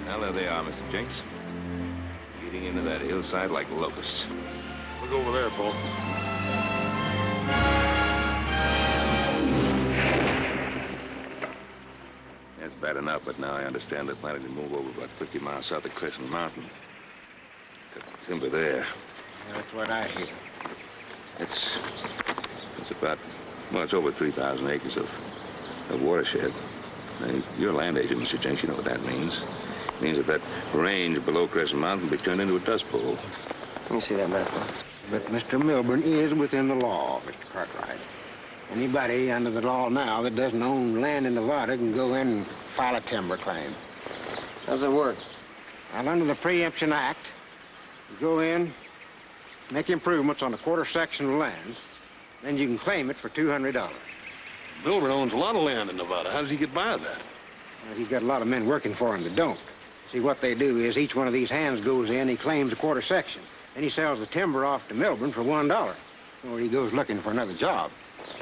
Now there they are, Mr. Jenks. Eating into that hillside like locusts. Look over there, Paul. That's bad enough, but now I understand they're planning to move over about 50 miles south of Crescent Mountain. Cut timber there. That's what I hear. It's about, well, it's over 3,000 acres of watershed. Now, you're a land agent, Mr. Jenks. You know what that means. It means that range below Crescent Mountain will be turned into a dust bowl. Let me see that map. But Mr. Milburn is within the law, Mr. Cartwright. Anybody under the law now that doesn't own land in Nevada can go in and file a timber claim. How's it work? And under the Preemption Act, you go in, make improvements on a quarter section of land, then you can claim it for $200. Milburn owns a lot of land in Nevada. How does he get by that? Well, he's got a lot of men working for him that don't. See, what they do is each one of these hands goes in, he claims a quarter section. Then he sells the timber off to Milburn for $1. Or he goes looking for another job.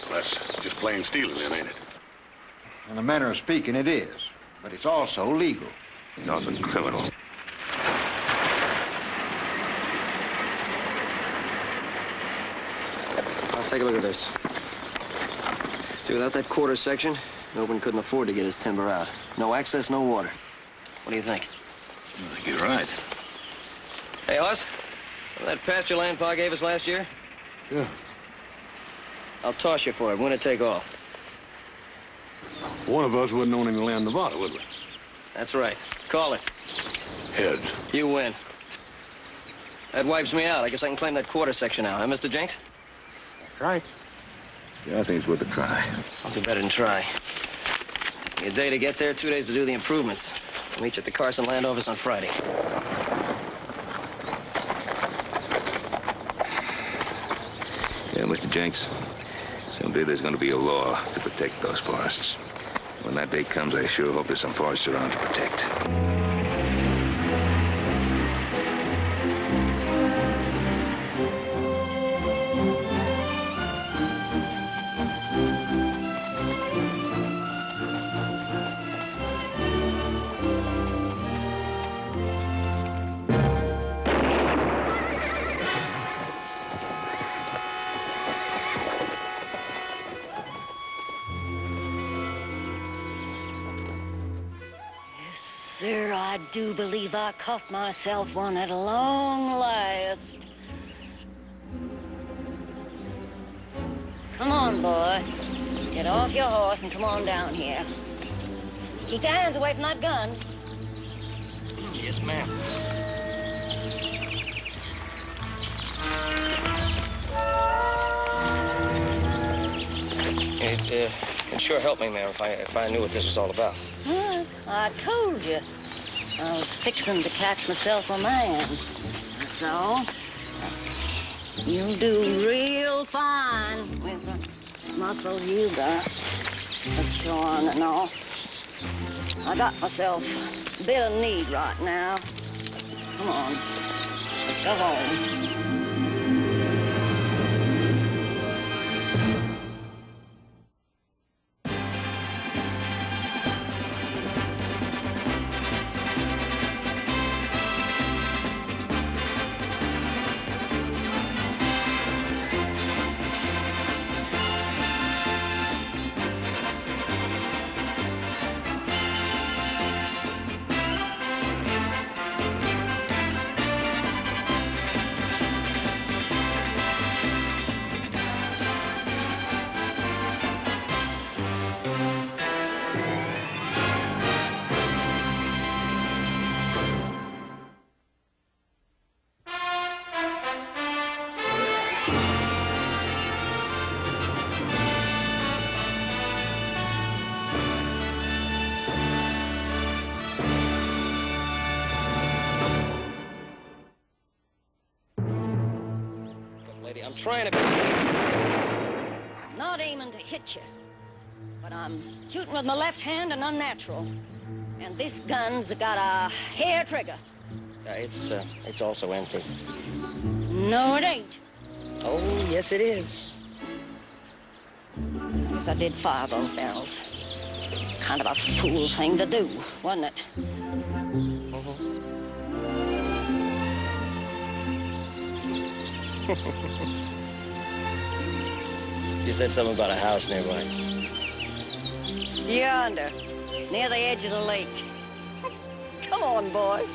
Well, that's just plain stealing then, ain't it? In a manner of speaking, it is. But it's also legal. It's also criminal. I'll take a look at this. See, without that quarter section, Milburn couldn't afford to get his timber out. No access, no water. What do you think? I think you're right. Hey, Hoss, that pasture land Pa gave us last year? Yeah. I'll toss you for it. Winner take all. One of us wouldn't own any land in Nevada, would we? That's right. Call it. Heads. You win. That wipes me out. I guess I can claim that quarter section now, huh, Mr. Jenks? That's right. Yeah, I think it's worth a try. I'll do better than try. Took me a day to get there, 2 days to do the improvements. I'll meet you at the Carson land office on Friday. Yeah, Mr. Jenks, someday there's going to be a law to protect those forests. When that day comes, I sure hope there's some forests around to protect. Sir, I do believe I cuffed myself one at long last. Come on, boy. Get off your horse and come on down here. Keep your hands away from that gun. Yes, ma'am. It'd sure help me, ma'am, if I knew what this was all about. I told you. I was fixing to catch myself a man. That's all. You'll do real fine with the muscles you got. But you're on and off. I got myself a bit of need right now. Come on. Let's go home. lady. I'm trying to... I'm not aiming to hit you, but I'm shooting with my left hand and unnatural. And this gun's got a hair trigger. It's also empty. No, it ain't. Oh, yes, it is. I guess I did fire both barrels. Kind of a fool thing to do, wasn't it? You said something about a house nearby. Yonder, near the edge of the lake. Come on, boy.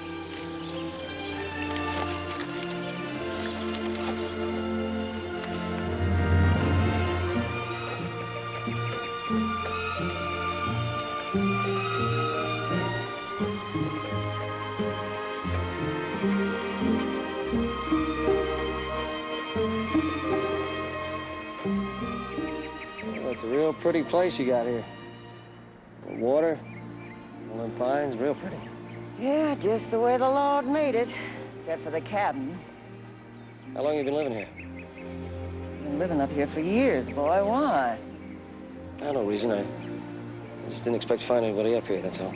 It's a real pretty place you got here. The water, all them pines, real pretty. Yeah, just the way the Lord made it, except for the cabin. How long you been living here? Been living up here for years, boy. Why? No reason. I just didn't expect to find anybody up here, that's all.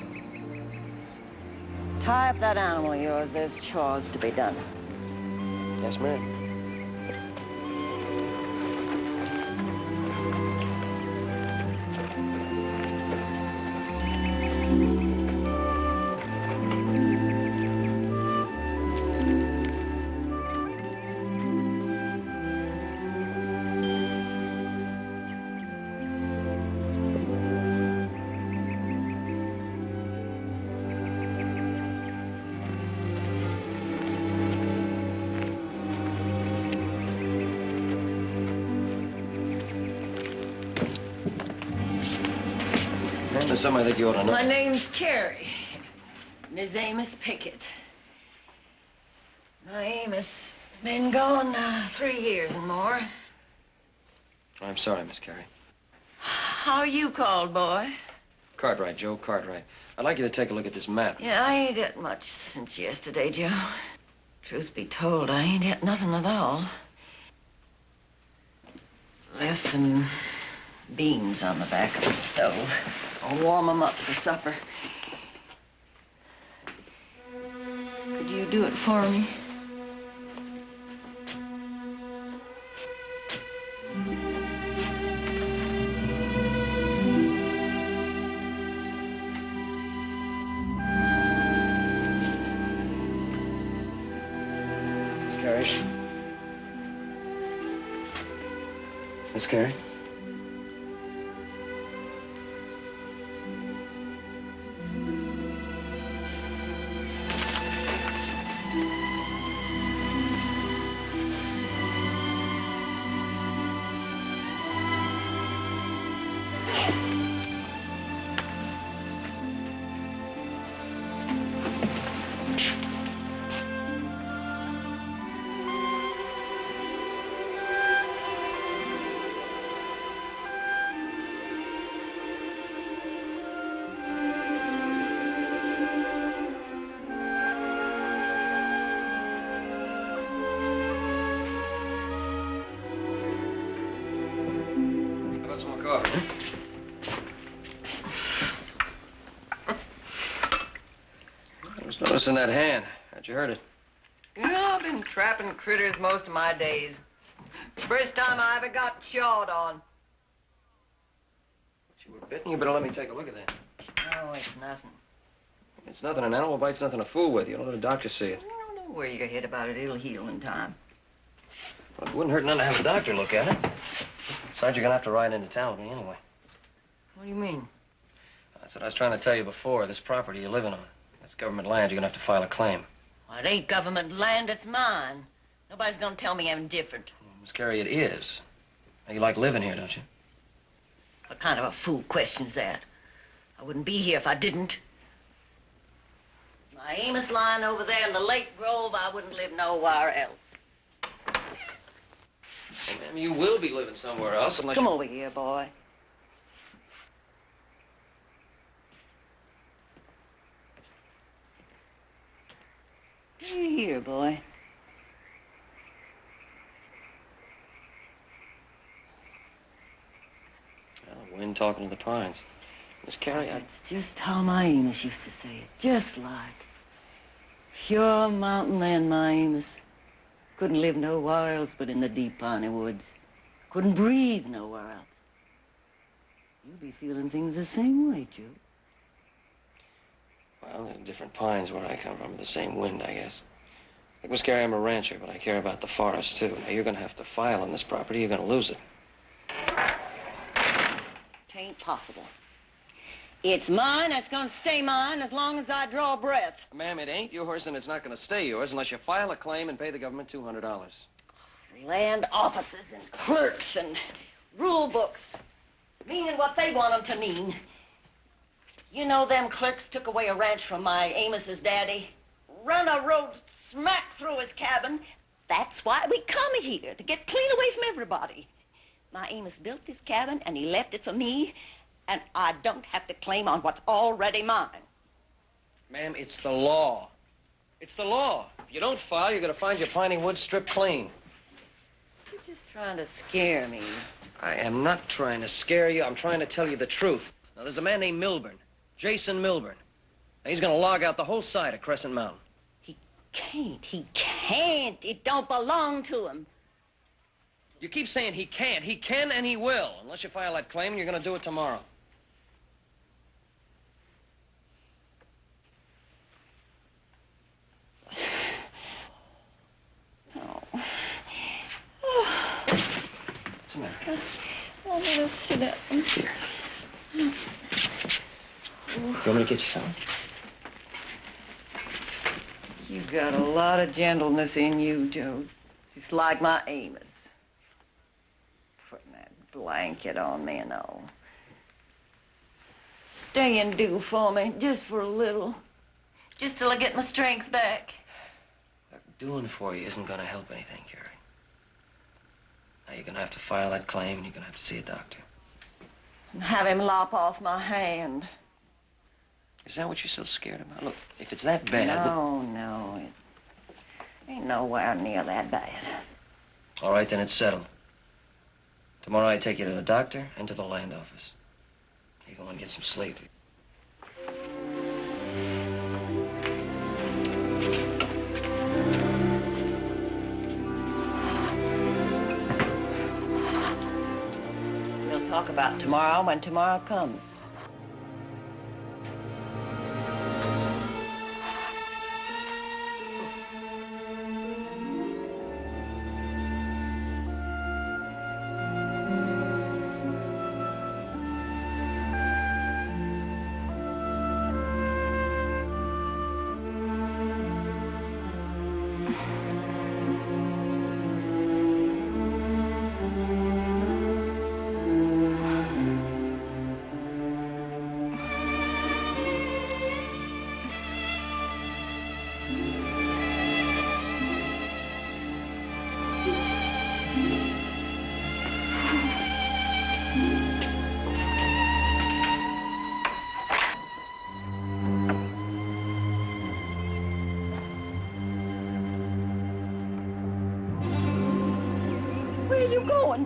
Tie up that animal of yours. There's chores to be done. Yes, ma'am. There's something I think you ought to know. My name's Carrie. Miss Amos Pickett. Now, Amos been gone 3 years and more. I'm sorry, Miss Carey. How you called, boy? Cartwright, Joe Cartwright. I'd like you to take a look at this map. Yeah, I ain't had much since yesterday, Joe. Truth be told, I ain't had nothing at all. There's some beans on the back of the stove. I'll warm 'em up for supper. Could you do it for me? Miss Carey? Miss Carey? I was noticing that hand. How'd you hurt it? You know, I've been trapping critters most of my days. First time I ever got chawed on. You were bitten? You better let me take a look at that. Oh, it's nothing. It's nothing. An animal bite's nothing to fool with. You don't let a doctor see it. Don't worry your head about it. It'll heal in time. Well, it wouldn't hurt none to have a doctor look at it. Besides, you're gonna have to ride into town with me anyway. What do you mean? That's what I was trying to tell you before. This property you're living on. That's government land. You're gonna have to file a claim. Well, it ain't government land. It's mine. Nobody's gonna tell me I'm different. Well, Miss Carey, it is. Now, you like living here, don't you? What kind of a fool question's that? I wouldn't be here if I didn't. My Amos lying over there in the Lake Grove, I wouldn't live nowhere else. Well, ma'am, you will be living somewhere else unless Come over here, boy. Here, boy. talking to the pines. Miss Carrie, It's just how my Amos used to say it. Just like. Pure mountain man, my Amos. Couldn't live nowhere else but in the deep piney woods. Couldn't breathe nowhere else. You be feeling things the same way, Joe. well, there are different pines where I come from, the same wind, I guess. Like Miss Carrie, I'm a rancher, but I care about the forest, too. Now, you're gonna have to file on this property. You're gonna lose it. Tain't possible. It's mine, it's gonna stay mine as long as I draw a breath. Ma'am, it ain't yours, and it's not gonna stay yours unless you file a claim and pay the government $200. Land offices and clerks and rule books, meaning what they want them to mean. You know them clerks took away a ranch from my Amos's daddy, run a road smack through his cabin. That's why we come here, to get clean away from everybody. My Amos built this cabin, and he left it for me, and I don't have to claim on what's already mine. Ma'am, it's the law. It's the law. If you don't file, you're gonna find your piney woods stripped clean. You're just trying to scare me. I am not trying to scare you. I'm trying to tell you the truth. Now, there's a man named Milburn, Jason Milburn. Now, he's gonna log out the whole side of Crescent Mountain. He can't. It don't belong to him. You keep saying he can't. He can and he will, unless you file that claim, and you're gonna do it tomorrow. What's the matter? I'm gonna sit up. Here. You want me to get you something? You got a lot of gentleness in you, Joe. Just like my Amos. Putting that blanket on me and all. Stay and do for me, just for a little. Just till I get my strength back. Doing for you isn't gonna help anything, Carrie. Now, you're gonna have to file that claim, and you're gonna have to see a doctor. And have him lop off my hand. Is that what you're so scared about? Look, if it's that bad... No, it ain't nowhere near that bad. All right, then it's settled. Tomorrow I take you to the doctor and to the land office. You go and get some sleep. We'll talk about tomorrow when tomorrow comes.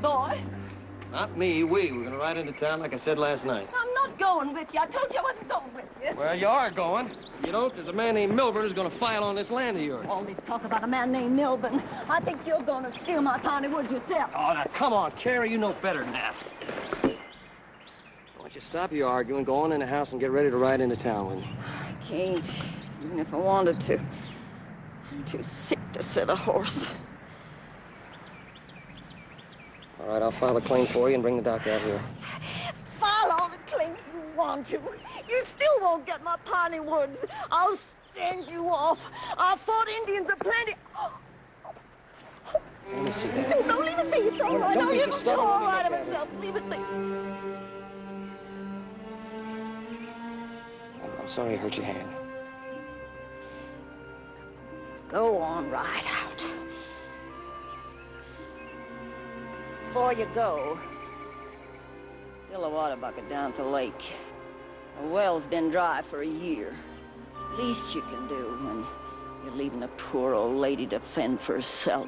Boy. Not me, we. We're gonna ride into town like I said last night. I'm not going with you. I told you I wasn't going with you. Well, you are going. You don't, there's a man named Milburn who's gonna file on this land of yours. All this talk about a man named Milburn. I think you're going to steal my piney woods yourself. Oh, now, come on, Carrie, you know better than that. Why don't you stop your arguing, go on in the house, and get ready to ride into town with me? I can't, even if I wanted to. I'm too sick to sit a horse. All right, I'll file a claim for you and bring the doctor out here. File all the claims you want to. You still won't get my piney woods. I'll stand you off. I've fought Indians aplenty. Let me see that. No, leave it be. It's all right. Don't I'll be leave so it stubborn. all Let me right of look at itself. Leave it be. I'm sorry I hurt your hand. Go on right out. Before you go, fill a water bucket down at the lake. The well's been dry for a year. Least you can do when you're leaving a poor old lady to fend for herself.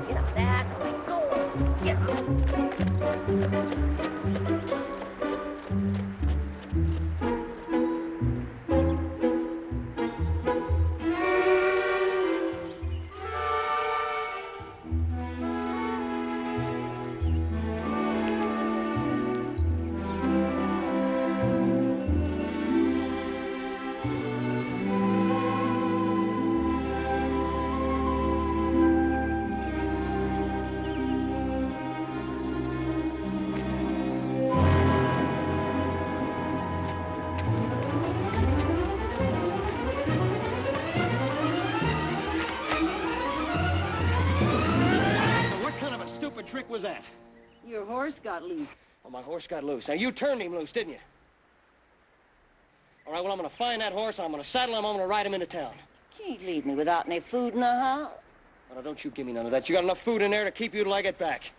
Get up, that's the way to go. Get up. What trick was that? Your horse got loose. Oh, my horse got loose. Now, you turned him loose, didn't you? All right, well, I'm gonna find that horse, I'm gonna saddle him, I'm gonna ride him into town. Can't leave me without any food in the house. Oh, now, don't you give me none of that. You got enough food in there to keep you till I get back.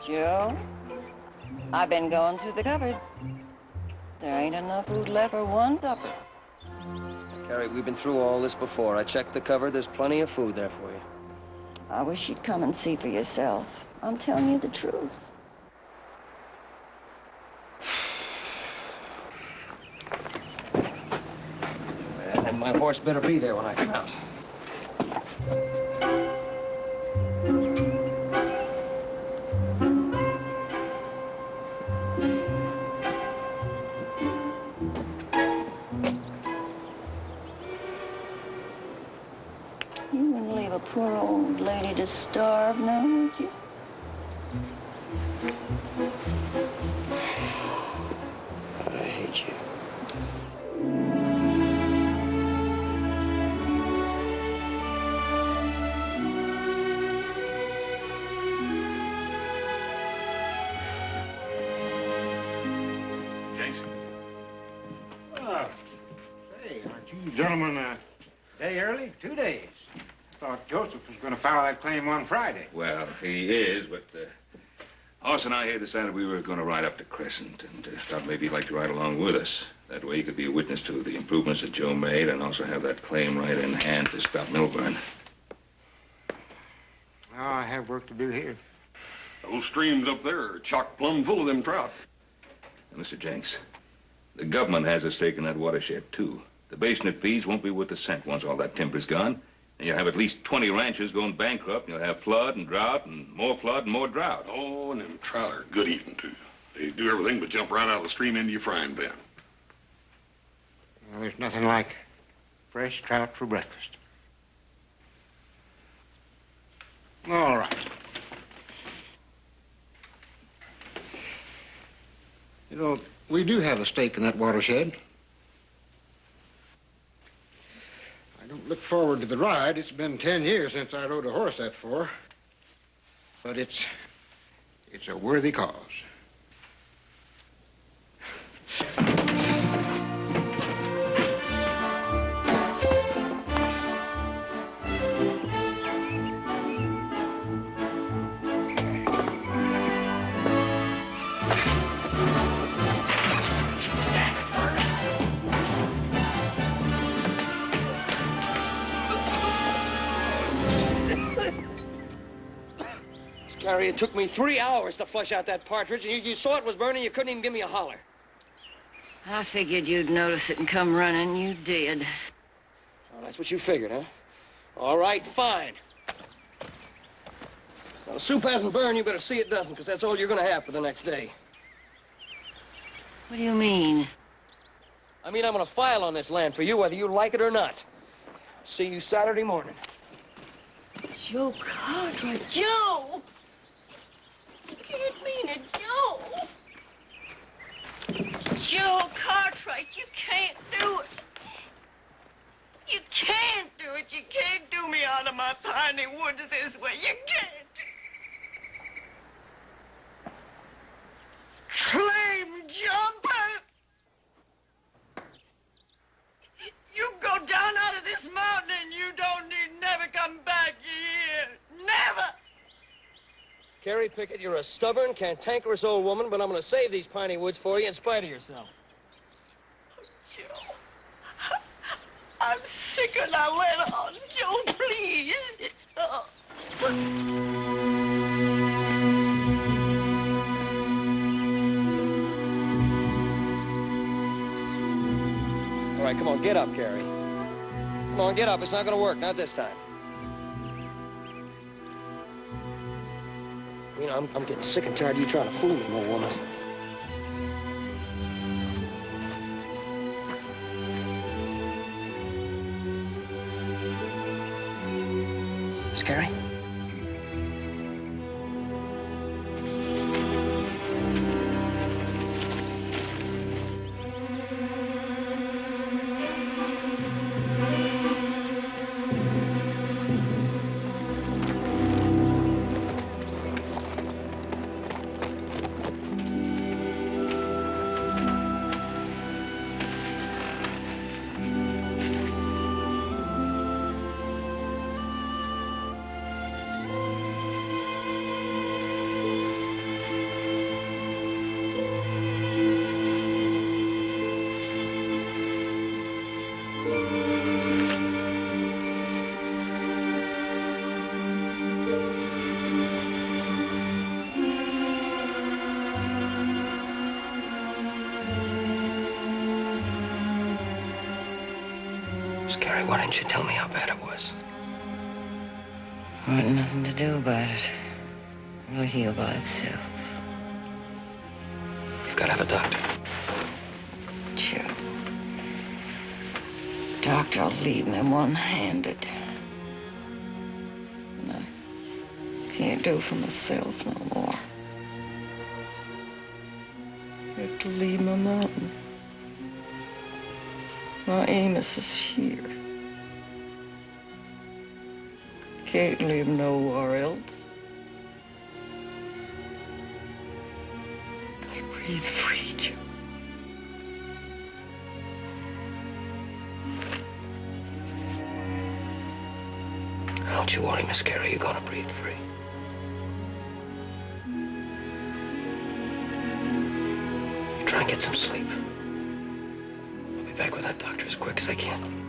Joe, I've been going through the cupboard. There ain't enough food left for one supper. Carrie, we've been through all this before. I checked the cupboard. There's plenty of food there for you. I wish you'd come and see for yourself. I'm telling you the truth. Well, and my horse better be there when I come out. You wouldn't leave a poor old lady to starve now, would you? I hate you. James? Say, aren't you gentlemen a day early? 2 days. I thought Joseph was going to file that claim on Friday. Well, he is, but Hoss and I here decided we were going to ride up to Crescent and thought maybe you'd like to ride along with us. That way you could be a witness to the improvements that Joe made and also have that claim right in hand to stop Milburn. Oh, I have work to do here. Those streams up there are chock plumb full of them trout. Now, Mr. Jenks, the government has a stake in that watershed, too. The basin it feeds won't be worth a cent once all that timber's gone. And you'll have at least 20 ranchers going bankrupt, and you'll have flood and drought and more drought. Oh, and them trout are good eating, too. They do everything but jump right out of the stream into your frying pan. Well, there's nothing like fresh trout for breakfast. All right. You know, we do have a stake in that watershed. I don't look forward to the ride. It's been 10 years since I rode a horse that far. But it's a worthy cause. Harry, it took me 3 hours to flush out that partridge, and you saw it was burning, you couldn't even give me a holler. I figured you'd notice it and come running. You did. Oh, that's what you figured, huh? All right, fine. Now, the soup hasn't burned, you better see it doesn't, because that's all you're gonna have for the next day. What do you mean? I mean, I'm gonna file on this land for you, whether you like it or not. See you Saturday morning. Joe Cartwright. Joe! You can't mean it, Joe! Joe Cartwright, you can't do it. You can't do it. You can't do me out of my piney woods this way. You can't. Claim jumper! You go down out of this mountain and you don't need never come back here. Never! Carrie Pickett, you're a stubborn, cantankerous old woman, but I'm gonna save these piney woods for you in spite of yourself. Joe, I'm sick and I went on. Joe, please. Oh. All right, come on, get up, Carrie. Come on, get up. It's not gonna work, not this time. You know, I'm getting sick and tired of you trying to fool me, old woman. Miss Carrie? Carrie, why didn't you tell me how bad it was? There wasn't nothing to do about it. It'll heal by itself. You've got to have a doctor. Joe. Doctor'll leave me one-handed. And I can't do for myself no more. I have to leave my mountain. My Amos is here. Can't live nowhere else. I breathe free, Joe. Don't you worry, Miss Carrie. You're gonna breathe free. You try and get some sleep. I'll be back with that doctor as quick as I can.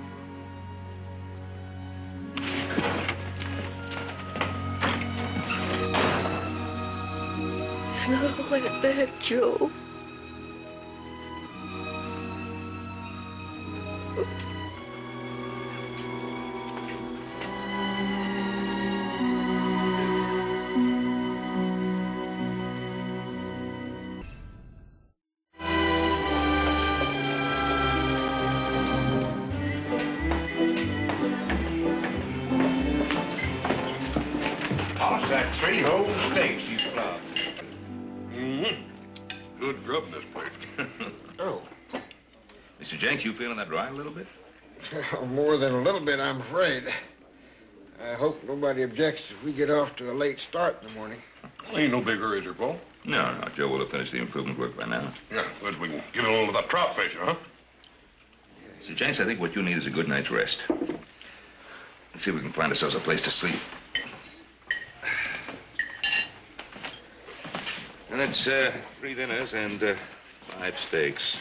It's not all that bad, Joe. Toss that 3 whole steaks you plowed. Good grub in this place. Oh. Mr. Jenks, you feeling that dry a little bit? More than a little bit, I'm afraid. I hope nobody objects if we get off to a late start in the morning. Ain't no big hurry, is there, Paul? No, Joe will have finished the improvement work by now. Yeah, good. We can get on with that trout fishing, huh? Mr. Jenks, I think what you need is a good night's rest. Let's see if we can find ourselves a place to sleep. And that's 3 dinners and 5 steaks.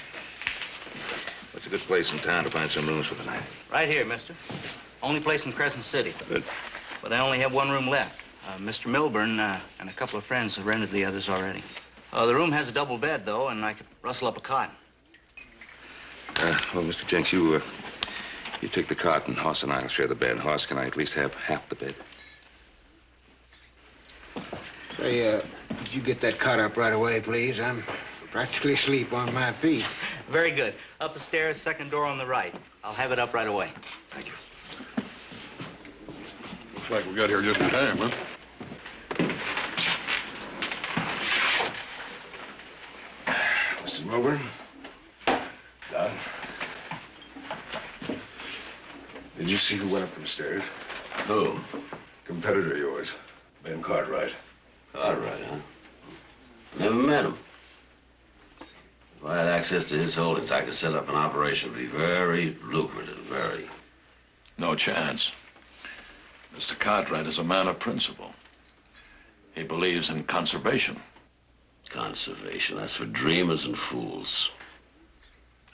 What's a good place in town to find some rooms for the night? Right here, mister. Only place in Crescent City. Good. But I only have 1 room left. Mr. Milburn and a couple of friends have rented the others already. The room has a double bed, though, and I could rustle up a cot. Well, Mr. Jenks, you take the cot, and Hoss and I'll share the bed. Hoss, can I at least have half the bed? Say, did you get that cot up right away, please? I'm practically asleep on my feet. Very good. Up the stairs, second door on the right. I'll have it up right away. Thank you. Looks like we got here just in time, huh? Mr. Milburn? Don? Did you see who went up them stairs? Who? Competitor of yours, Ben Cartwright. Cartwright, huh? Never met him. If I had access to his holdings, I could set up an operation. It'd be very lucrative, very. No chance. Mr. Cartwright is a man of principle. He believes in conservation. Conservation, that's for dreamers and fools.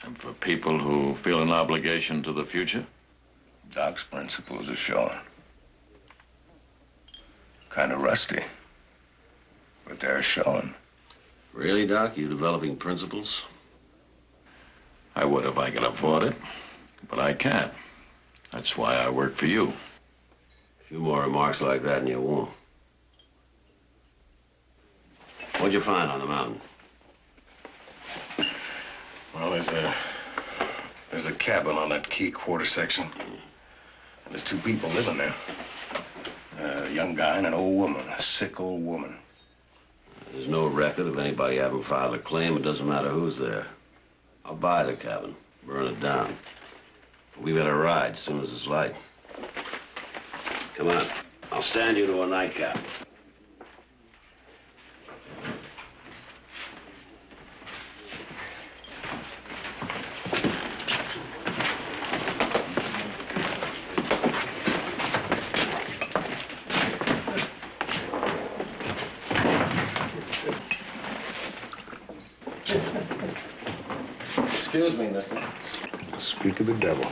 And for people who feel an obligation to the future? Doc's principles are showing. Kind of rusty, but they're showing. Really, Doc? You developing principles? I would if I could afford it, but I can't. That's why I work for you. A few more remarks like that and you won't. What'd you find on the mountain? Well, there's a cabin on that key quarter section. There's two people living there. A young guy and an old woman, a sick old woman. There's no record of anybody having filed a claim. It doesn't matter who's there. I'll buy the cabin, burn it down. We better ride as soon as it's light. Come on. I'll stand you to a nightcap. Excuse me, mister. Speak of the devil.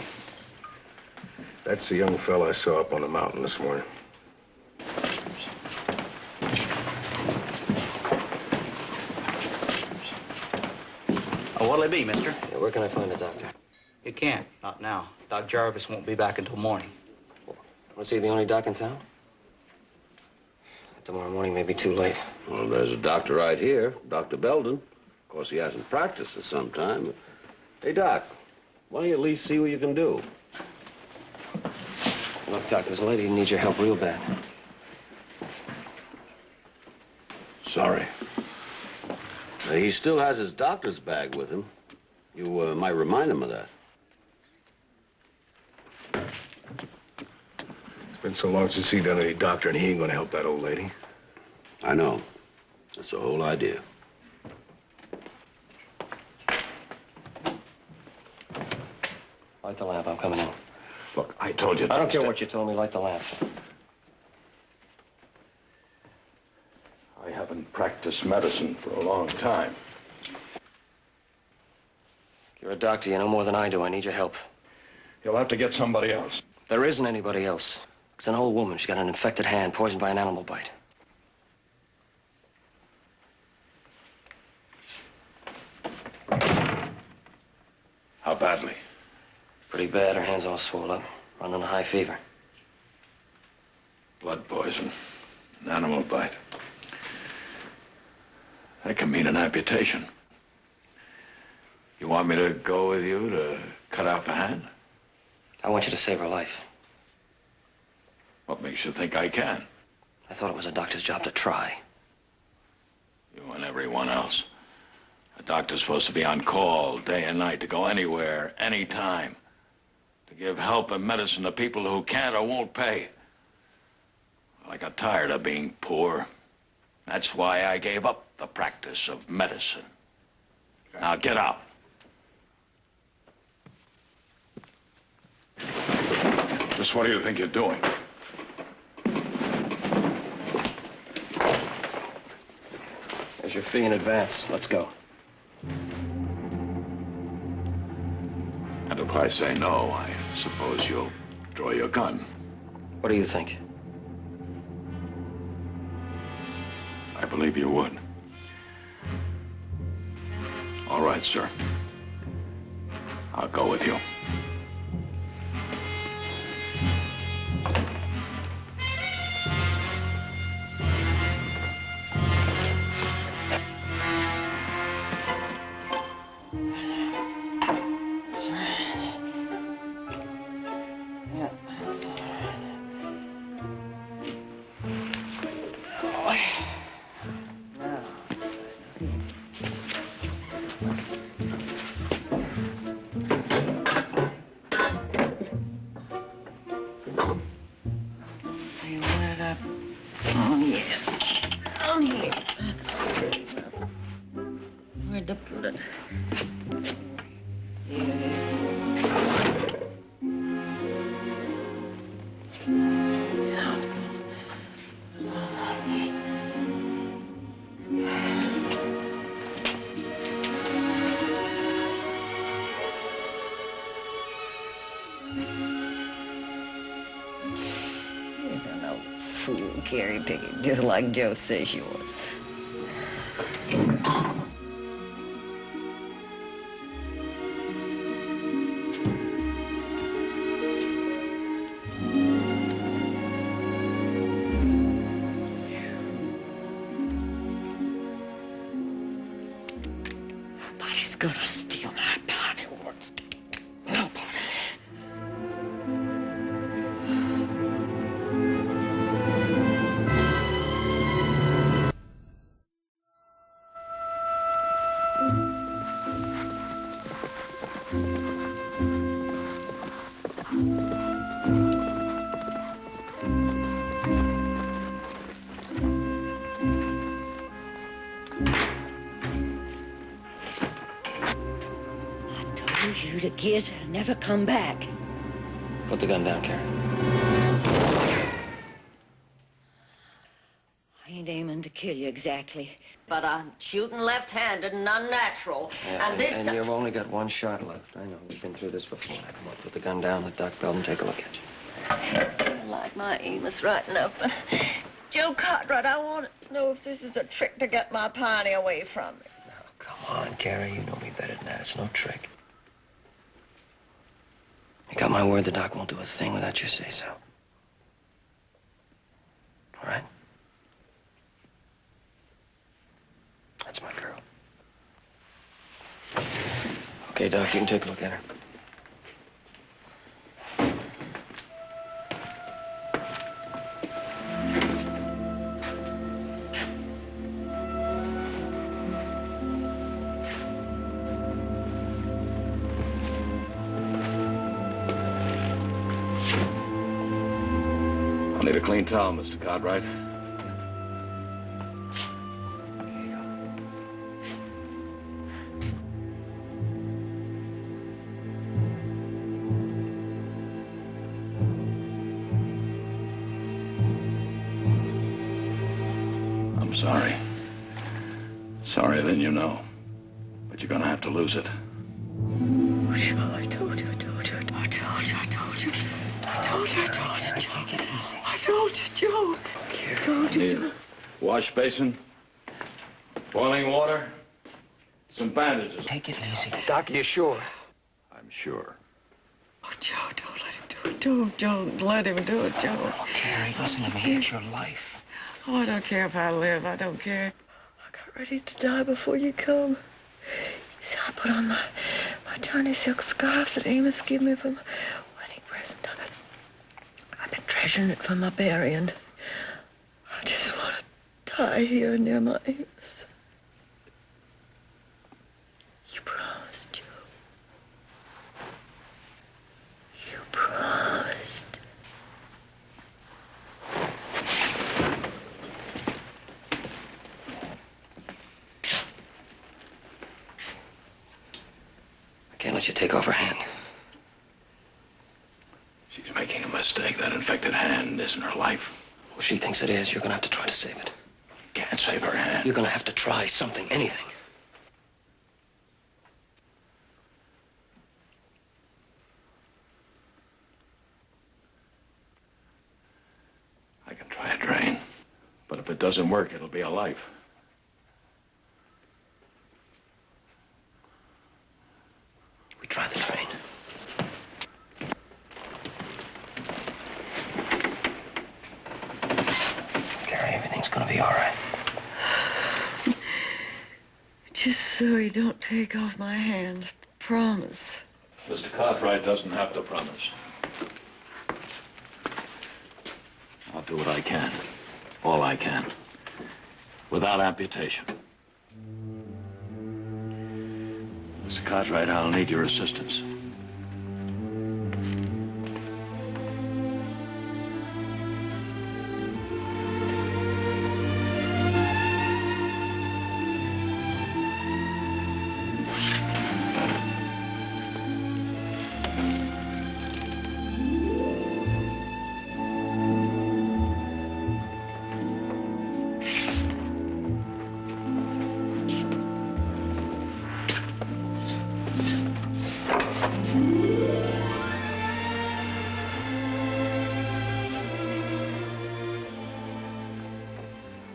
That's the young fella I saw up on the mountain this morning. What'll it be, mister? Yeah, where can I find a doctor? You can't. Not now. Doc Jarvis won't be back until morning. Was he the only doc in town? Tomorrow morning may be too late. Well, there's a doctor right here, Dr. Belden. Of course, he hasn't practiced for some time. But... Hey, Doc, why don't you at least see what you can do? Look, Doc, there's a lady who needs your help real bad. Sorry. He still has his doctor's bag with him. You might remind him of that. It's been so long since he done any doctoring, he ain't gonna help that old lady. I know. That's the whole idea. Light the lamp. I'm coming in. Look, I told you. I don't care what you told me. Light the lamp. I haven't practiced medicine for a long time. You're a doctor. You know more than I do. I need your help. You'll have to get somebody else. There isn't anybody else. It's an old woman. She's got an infected hand, poisoned by an animal bite. How badly? Pretty bad. Her hand's all swollen up, running a high fever. Blood poison. An animal bite. That can mean an amputation. You want me to go with you to cut off a hand? I want you to save her life. What makes you think I can? I thought it was a doctor's job to try. You and everyone else. A doctor's supposed to be on call day and night, to go anywhere, anytime, to give help and medicine to people who can't or won't pay. I got tired of being poor. That's why I gave up the practice of medicine. Now get out. Just what do you think you're doing? There's your fee in advance. Let's go. And if I say no, I suppose you'll draw your gun. What do you think? believe you would. All right, sir. I'll go with you. That's right. Yeah, that's all right. Now, see where did I... Oh, yeah. Down here. That's all. Where'd I put it? Here it is. Yeah, I'm gonna put it on right there. You're an old fool, Carrie Pickett, just like Joe says she was. Nobody's gonna steal my party awards. Nobody. I told you to get and never come back. Put the gun down, Carrie. I ain't aiming to kill you exactly, but I'm shooting left-handed and unnatural. Yeah, and this and time... you've only got one shot left. I know. We've been through this before. Now, come on, put the gun down, the duck belt, and take a look at you. I like my aim is right enough, but Joe Cartwright, I want to know if this is a trick to get my pony away from me. Now, come on, Carrie. You know me better than that. It's no trick. You got my word the doc won't do a thing without your say-so. All right? That's my girl. Okay, Doc, you can take a look at her. I'll need a clean towel, Mr. Cartwright. Here you go. I'm sorry. Sorrier than you know. But you're gonna have to lose it. Oh, Joe, I told you, I told you, I told you, I told you. I told you, I told you, Joe. Take it easy. I told you, Joe. I told you, Need Joe. a wash basin, boiling water, some bandages. Take it easy. Doc, are you sure? I'm sure. Oh, Joe, don't let him do it. Don't let him do it, Joe. Oh, Carrie, listen to me. It's your life. Oh, I don't care if I live. I don't care. I got ready to die before you come. So I put on my tiny silk scarf that Amos gave me for my wedding present. I've been treasuring it for my burying. I just want to die here near my Amos. You promised, Joe. You promised. I can't let you take off her hand. She's making a mistake. That infected hand isn't her life. Well, she thinks it is. You're gonna have to try to save it. Can't save her hand. You're gonna have to try something, anything. I can try a drain. But if it doesn't work, it'll be a life. ride the train. Gary, everything's gonna be all right. Just so you don't take off my hand. Promise. Mr. Cartwright doesn't have to promise. I'll do what I can. All I can. Without amputation. Mr. Cartwright, I'll need your assistance.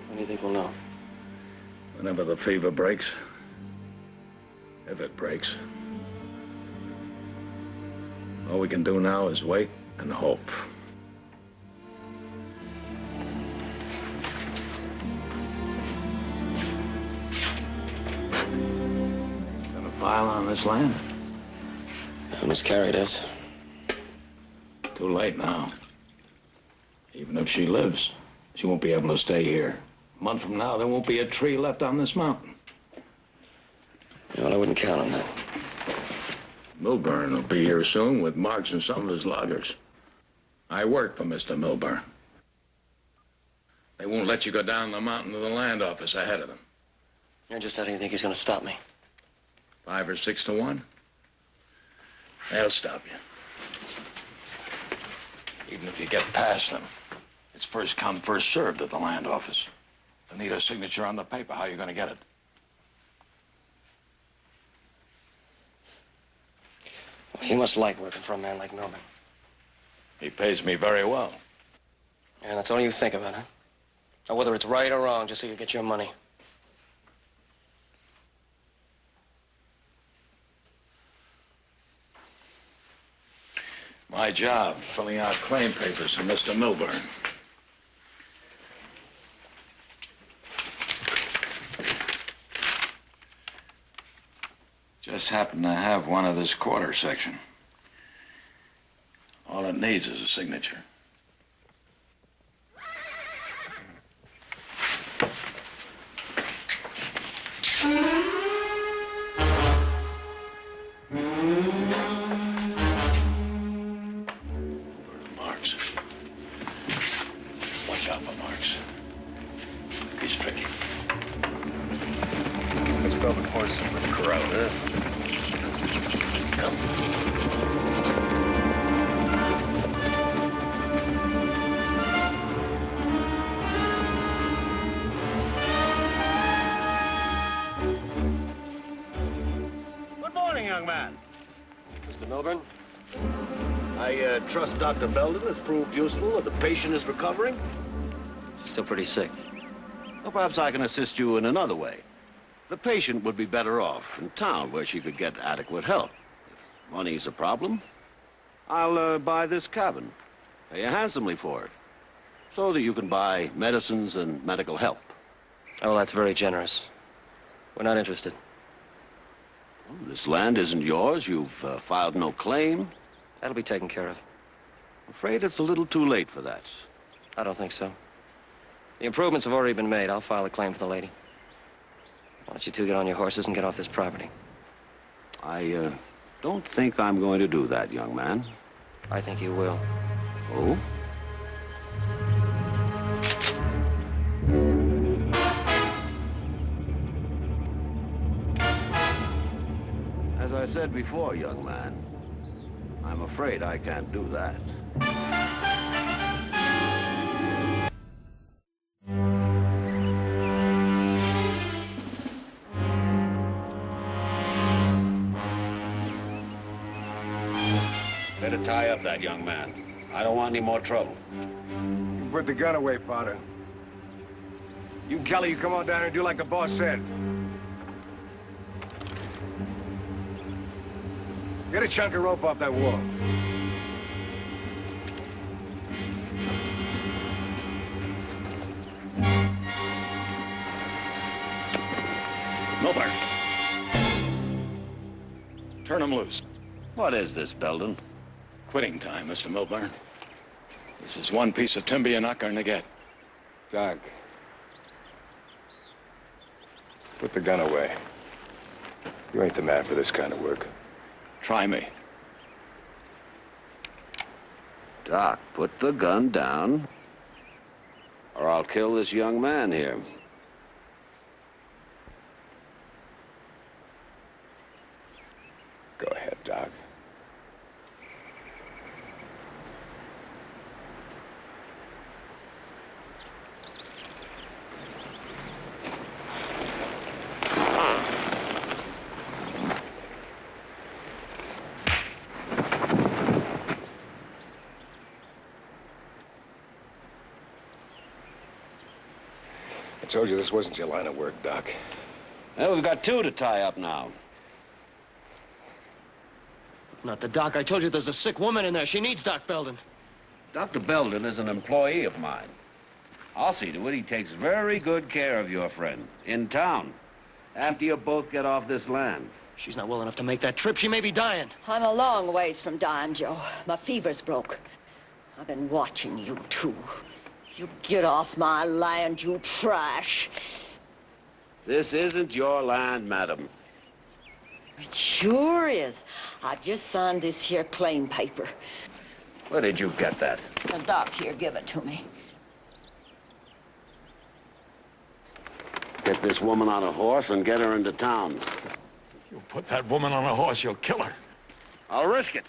When do you think we'll know? Whenever the fever breaks. If it breaks. All we can do now is wait and hope. Gonna file on this land? Miss Carrie does. Too late now. Even if she lives, she won't be able to stay here. A month from now, there won't be a tree left on this mountain. Well, I wouldn't count on that. Milburn will be here soon with Marks and some of his loggers. I work for Mr. Milburn. They won't let you go down the mountain to the land office ahead of them. And just how do you think he's gonna stop me? 5 or 6 to 1. They'll stop you. Even if you get past them, it's first come, first served at the land office. They need a signature on the paper. How are you going to get it? Well, you must like working for a man like Milburn. He pays me very well. And that's all you think about, huh? Or whether it's right or wrong, just so you get your money. My job, filling out claim papers for Mr. Milburn. Just happen to have one of this quarter section. All it needs is a signature. Marks. Watch out for Marks. He's tricky. Let's go with horses with the crowd, huh? Come. Good morning, young man. Mr. Milburn? I trust Dr. Belden has proved useful and the patient is recovering. She's still pretty sick. Well, perhaps I can assist you in another way. The patient would be better off in town where she could get adequate help. If money's a problem, I'll buy this cabin, pay you handsomely for it, so that you can buy medicines and medical help. Oh, that's very generous. We're not interested. Well, this land isn't yours. You've filed no claim. That'll be taken care of. I'm afraid it's a little too late for that. I don't think so. The improvements have already been made. I'll file a claim for the lady. Why don't you two get on your horses and get off this property? I don't think I'm going to do that, young man. I think you will. Oh? As I said before, young man, I'm afraid I can't do that. Better tie up that young man. I don't want any more trouble. You put the gun away, Potter. You and Kelly, you come on down here and do like the boss said. Get a chunk of rope off that wall. Milburn. Turn him loose. What is this, Belden? Quitting time, Mr. Milburn. This is one piece of timber you're not going to get. Doc. Put the gun away. You ain't the man for this kind of work. Try me. Doc, put the gun down, or I'll kill this young man here. Go ahead, Doc. I told you this wasn't your line of work, Doc. Well, we've got two to tie up now. Not the doc. I told you there's a sick woman in there. She needs Doc Belden. Dr. Belden is an employee of mine. I'll see to it he takes very good care of your friend in town after you both get off this land. She's not well enough to make that trip. She may be dying. I'm a long ways from dying, Joe. My fever's broke. I've been watching you two. You get off my land, you trash. This isn't your land, madam. It sure is. I just signed this here claim paper. Where did you get that? The doc here give it to me. Get this woman on a horse and get her into town. You put that woman on a horse, you'll kill her. I'll risk it.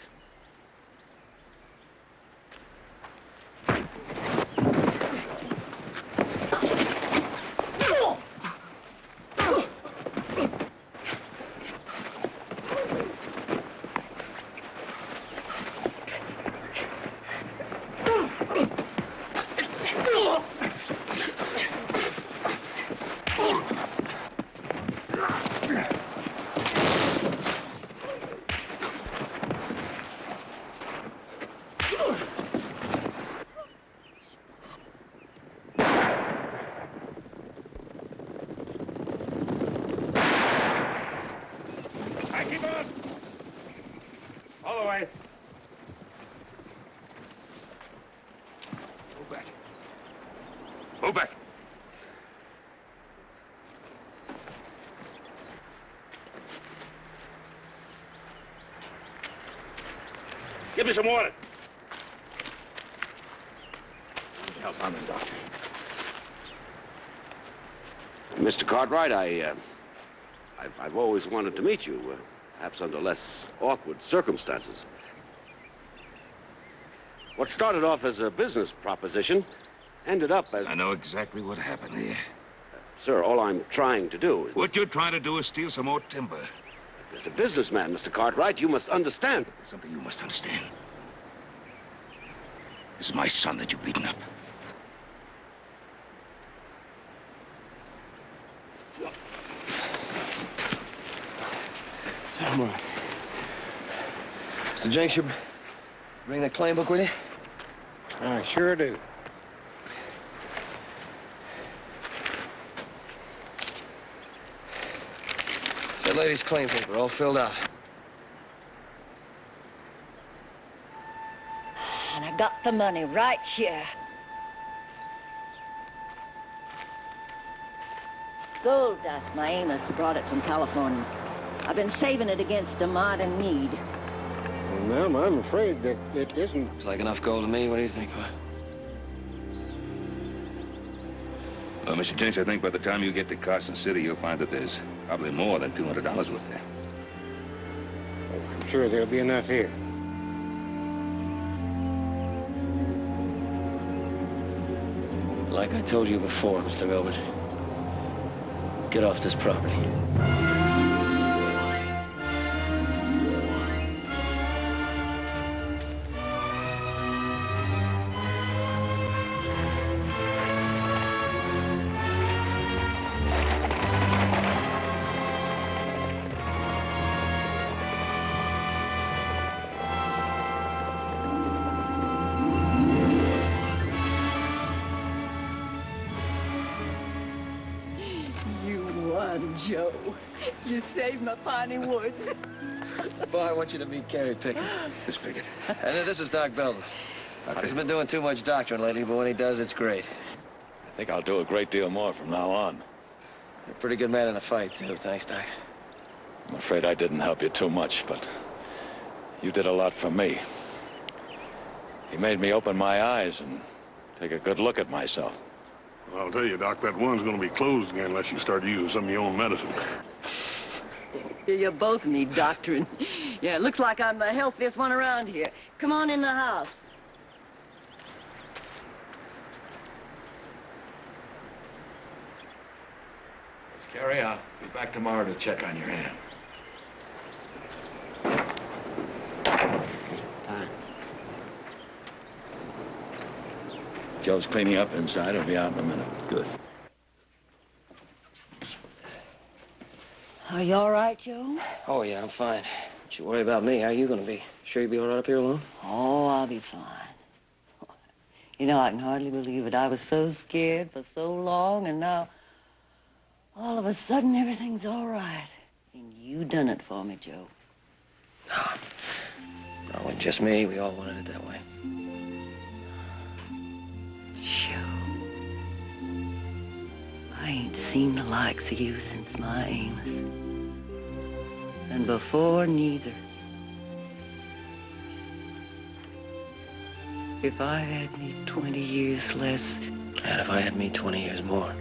Go back. Give me some water. Help on the doctor. Mr. Cartwright, I've always wanted to meet you, perhaps under less awkward circumstances. What started off as a business proposition ended up as... I know exactly what happened here. Sir, all I'm trying to do is... What you're trying to do is steal some more timber. As a businessman, Mr. Cartwright, you must understand. There's something you must understand. This is my son that you've beaten up. Come on. Mr. Jenks, you bring that claim book with you? I sure do. It's that lady's claim paper, all filled out. And I got the money right here. Gold dust. My Amos brought it from California. I've been saving it against a modern need. Well, ma'am, I'm afraid that it isn't... It's like enough gold to me. What do you think? Well, Mr. Jenks, I think by the time you get to Carson City, you'll find that there's probably more than $200 worth there. I'm sure there'll be enough here. Like I told you before, Mr. Gilbert, get off this property. Joe, you saved my piney woods. Boy, I want you to meet Carrie Pickett. Miss Pickett. And this is Doc Belton. Doc's been doing too much doctoring lately, but when he does, it's great. I think I'll do a great deal more from now on. You're a pretty good man in a fight, too. Thanks, Doc. I'm afraid I didn't help you too much, but you did a lot for me. You made me open my eyes and take a good look at myself. Well, I'll tell you, Doc, that one's going to be closed again unless you start using some of your own medicine. You both need doctoring. Yeah, it looks like I'm the healthiest one around here. Come on in the house. Carrie, I'll be back tomorrow to check on your hand. Joe's cleaning up inside. He'll be out in a minute. Good. Are you all right, Joe? Oh, yeah, I'm fine. Don't you worry about me. How are you going to be? Sure you'll be all right up here alone? Oh, I'll be fine. You know, I can hardly believe it. I was so scared for so long, and now, all of a sudden, everything's all right. And you done it for me, Joe. No, it wasn't just me. We all wanted it that way. Joe. I ain't seen the likes of you since my Amos. And before, neither. If I had me 20 years less... And if I had me 20 years more.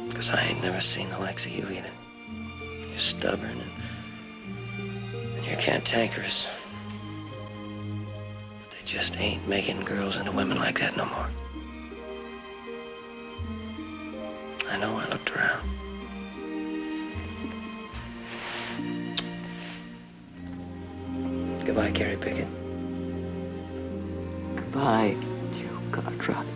Because I ain't never seen the likes of you either. You're stubborn and you're cantankerous. But they just ain't making girls into women like that no more. I know, I looked around. Goodbye, Carrie Pickett. Goodbye, Joe Cartwright.